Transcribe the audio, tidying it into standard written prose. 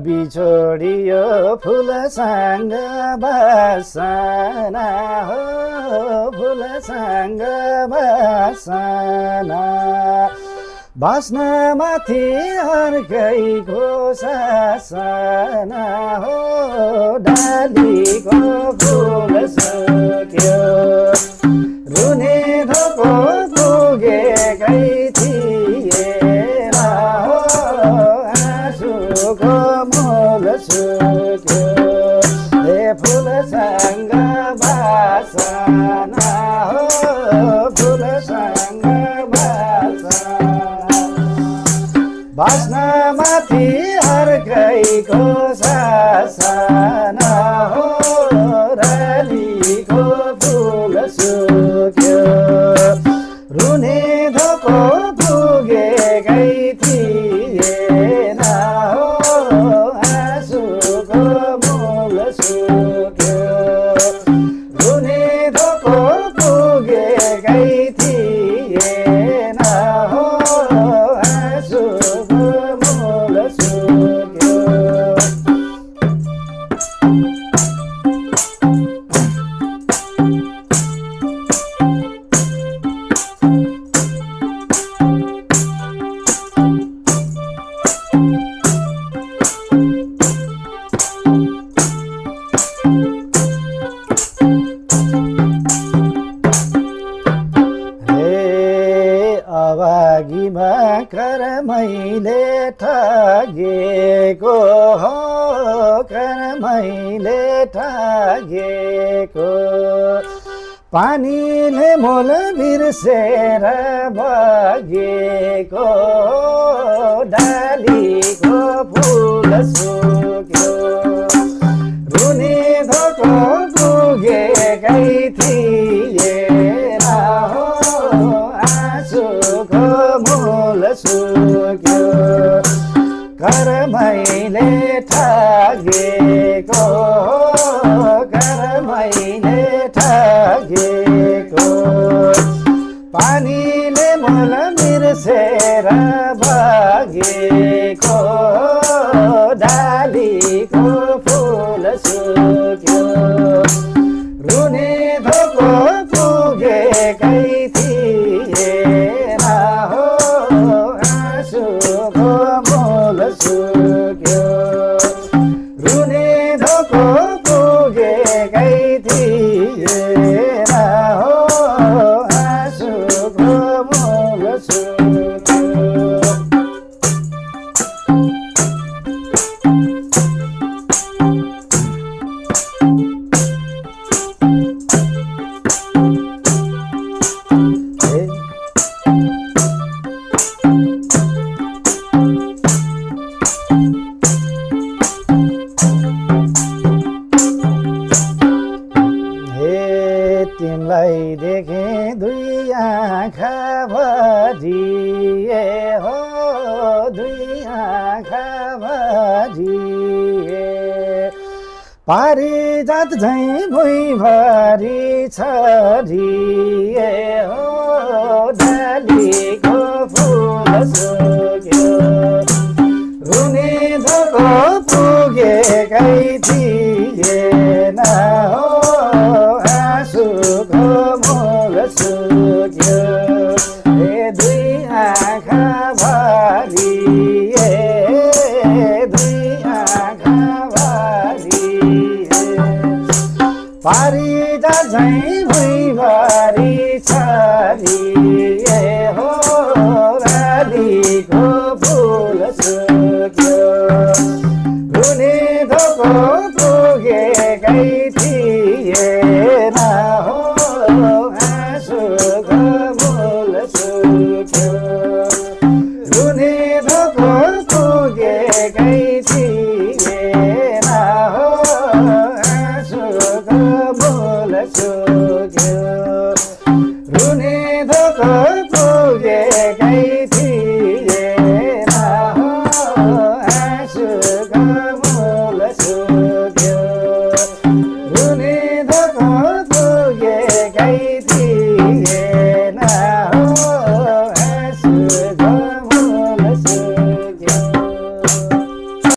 बिछोडियो फुलसँग बसना हो फुलसँग बसना बस्न माथि अर्कैको सासना हो डालीको फुल सुक्यो रुने धोको पुगेकै थिएन हो आँसुको मूल सुक्यो ए फुलसँग बासना हो फुलसँग बास्न माथि अर्कैको सासना हो रालीको फुल सुक्यो रुने धोको पुगेकै थिएन हो आँसुको मूल सुक्यो रुने धोको पुगेकै थिएन हो आँसुको मूल सुक्यो अभागीमा कर मैले ठगेको हो कर मैले ठगेको पानीले मोल बिर्सेर बगेको डालीको फुल सुक्यो रुने धोको पुगेकै थिएन हो आँसुको मूल सुक्यो कर मैले ठगेको कर मैले ठगेको पानीले मोल बिर्सेर बगेको डालीको फुल सुक्यो रुने धोको पुगेकै थिएन हो आँसुको मूल सुक्यो रुने धोको पुगेकै थिएन हो आँसुको मूल सुक्यो तिमलाई देखे दुई आँखा भरिए हो दुई आँखा भरिए पारिजात झैँ भुइँभरि छरिए हो डालीको फुल सुक्यो रुने धोको पुगेकै थिएन हो आँसुको मूल सुक्यो ए दुई आँखा भरिए दुई आँखा भरिए पारिजात झैँ भुइँभरि छरिए हो रालीको फुल सुक्यो रुने धोको पुगेकै थिएन हो आँसुको मूल सुक्यो रुने धोको पुगेकै थिएन हो आँसुको मूल सुक्यो रुने धोको धोको